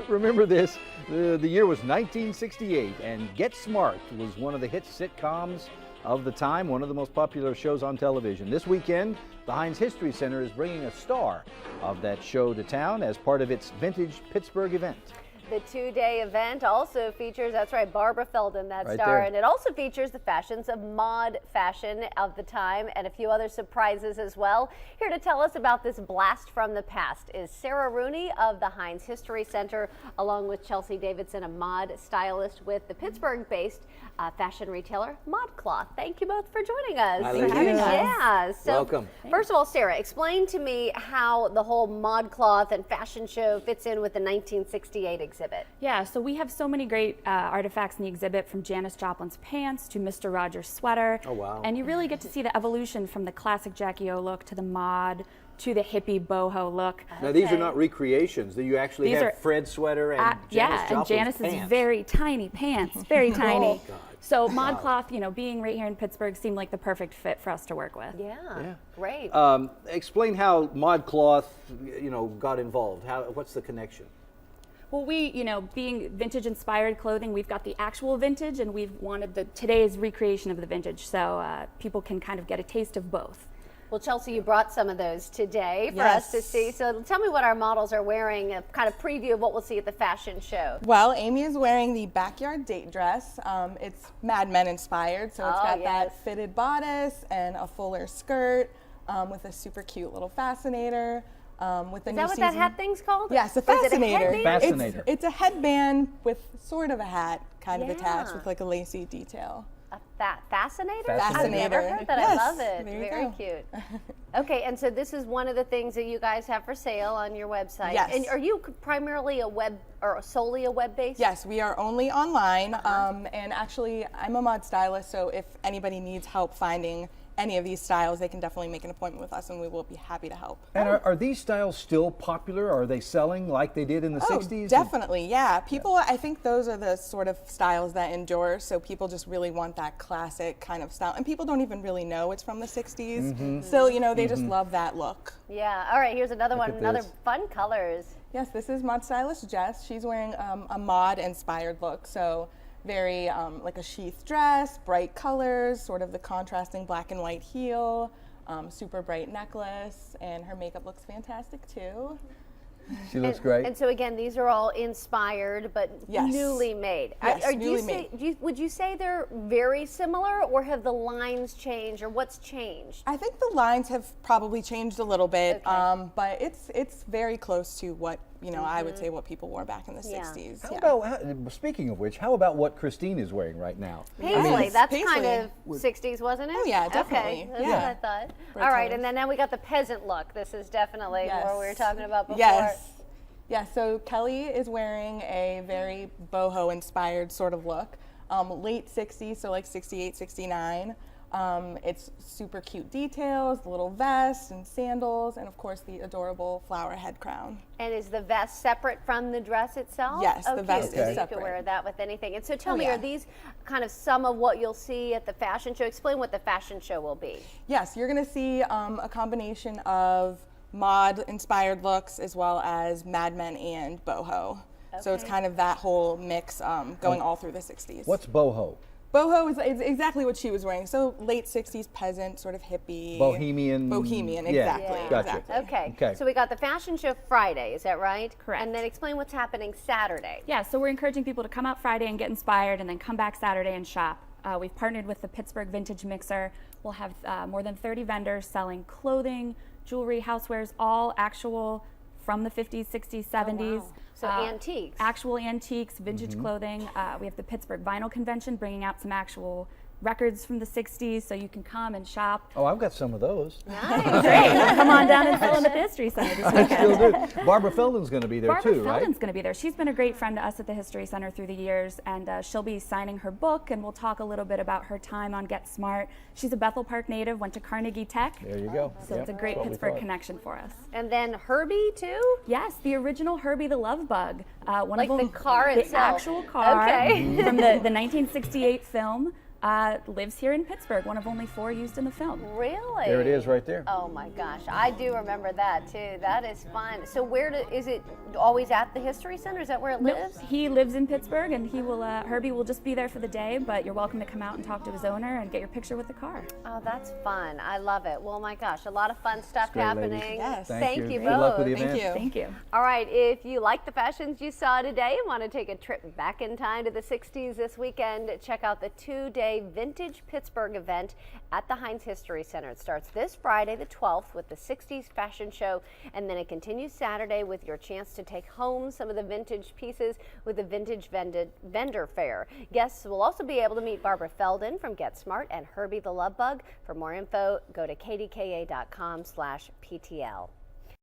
Remember this, the year was 1968, and Get Smart was one of the hit sitcoms of the time, one of the most popular shows on television. This weekend, the Heinz History Center is bringing a star of that show to town as part of its Vintage Pittsburgh event. The two-day event also features, that's right, Barbara Feldon, that Right star, there. and it also features the fashions of mod fashion of the time and a few other surprises as well. Here to tell us about this blast from the past is Sarah Rooney of the Heinz History Center, along with Chelsea Davidson, a mod stylist with the Pittsburgh-based fashion retailer ModCloth. Thank you both for joining us. Thanks for having us. Yeah, so Welcome. First of all, Sarah, explain to me how the whole ModCloth and fashion show fits in with the 1968 exhibit. Yeah, so we have so many great artifacts in the exhibit, from Janis Joplin's pants to Mr. Rogers' sweater. Oh, wow. And you really get to see the evolution from the classic Jackie O look to the mod to the hippie boho look. Now these are not recreations. You actually These have are Fred's sweater and yeah, and Joplin's Janice's pants. very tiny pants, very tiny. God. So ModCloth, you know, being right here in Pittsburgh seemed like the perfect fit for us to work with. Yeah, great. Explain how ModCloth, got involved. What's the connection? Well, we, being vintage inspired clothing, we've got the actual vintage and we've wanted today's recreation of the vintage, so people can kind of get a taste of both. Well, Chelsea, you brought some of those today for us to see. So tell me what our models are wearing, a kind of preview of what we'll see at the fashion show. Well, Amy is wearing the backyard date dress. It's Mad Men inspired, so it's got that fitted bodice and a fuller skirt with a super cute little fascinator. With the Is that what that hat thing's called? Yes, a Is it a fascinator. headband? Fascinator. It's a headband with sort of a hat kind of attached with like a lacy detail. A fascinator? Fascinator. I've never heard that. Yes, I love it. there you Very go. cute. Okay, and so this is one of the things that you guys have for sale on your website. Yes. And are you primarily a web or solely a web-based? Yes, we are only online. And actually, I'm a mod stylist, so if anybody needs help finding any of these styles, they can definitely make an appointment with us and we will be happy to help. And are these styles still popular? Are they selling like they did in the 60s? Definitely, yeah. People, I think those are the sort of styles that endure, so people just really want that classic kind of style. And people don't even really know it's from the 60s. So, they just love that look. Yeah. All right, here's another one, at another this. fun colors. Yes, this is mod stylist Jess. She's wearing a mod inspired look, so very like a sheath dress, bright colors, sort of the contrasting black and white heel, super bright necklace, and her makeup looks fantastic too. She looks great. And so again, these are all inspired, but Yes. newly made. Yes, newly made. Would you say they're very similar, or have the lines changed, or what's changed? I think the lines have probably changed a little bit, Okay. but it's very close to what I would say what people wore back in the Yeah. 60s. How about, speaking of which, how about what Christine is wearing right now? Paisley, it's that's paisley. kind of 60s, wasn't it? Oh, yeah, definitely. Okay, that's Yeah. what I thought. Bright All right, colors. and then now we got the peasant look. This is definitely what we were talking about before. Yes. Yeah, so Kelly is wearing a very boho inspired sort of look. Late 60s, so like 68, 69. It's super cute details, little vest and sandals, and of course the adorable flower head crown. And is the vest separate from the dress itself? Yes, Oh, the vest cute. is So you can separate. wear that with anything. And so tell me, yeah. are these kind of some of what you'll see at the fashion show? Explain what the fashion show will be. Yes, you're gonna see a combination of mod inspired looks as well as Mad Men and boho. So it's Okay. kind of that whole mix going all through the 60s. What's boho? Boho is exactly what she was wearing. So late 60s peasant, sort of hippie. Bohemian. Bohemian, Yeah, exactly. gotcha. Exactly. Okay. Okay. So we got the fashion show Friday, is that right? Correct. And then explain what's happening Saturday. Yeah, so we're encouraging people to come out Friday and get inspired and then come back Saturday and shop. We've partnered with the Pittsburgh Vintage Mixer. We'll have more than 30 vendors selling clothing, jewelry, housewares, all actual from the 50s, 60s, 70s. So antiques. Actual antiques, vintage clothing. We have the Pittsburgh Vinyl Convention bringing out some actual records from the 60s, so you can come and shop. Oh, I've got some of those. Nice. Great, come on down and fill in the History Center this I still weekend. do. Barbara Feldon's going to be there Barbara too, right? Feldon's going to be there. She's been a great friend to us at the History Center through the years, and she'll be signing her book, and we'll talk a little bit about her time on Get Smart. She's a Bethel Park native, went to Carnegie Tech, There you go. so Yep, it's a great that's what we Pittsburgh thought. connection for us. And then Herbie too? Yes, the original Herbie the Love Bug. One Like of the them, car the itself. actual car Okay. from the 1968 film. lives here in Pittsburgh, one of only 4 used in the film. Really? There it is right there. Oh my gosh, I do remember that too. That is fun. So is it always at the History Center? Is that where it lives? He lives in Pittsburgh, and he will. Herbie will just be there for the day, but you're welcome to come out and talk to his owner and get your picture with the car. Oh, that's fun. I love it. Well, my gosh, a lot of fun stuff great, happening. ladies. Yes. Thank you Good both. luck with the event. Thank you. Thank you. All right, if you like the fashions you saw today and want to take a trip back in time to the 60s this weekend, check out the 2-day Vintage Pittsburgh event at the Heinz History Center. It starts this Friday, the 12th, with the 60s fashion show, and then it continues Saturday with your chance to take home some of the vintage pieces with the Vintage Vendor Fair. Guests will also be able to meet Barbara Feldon from Get Smart and Herbie the Love Bug. For more info, go to kdka.com/PTL.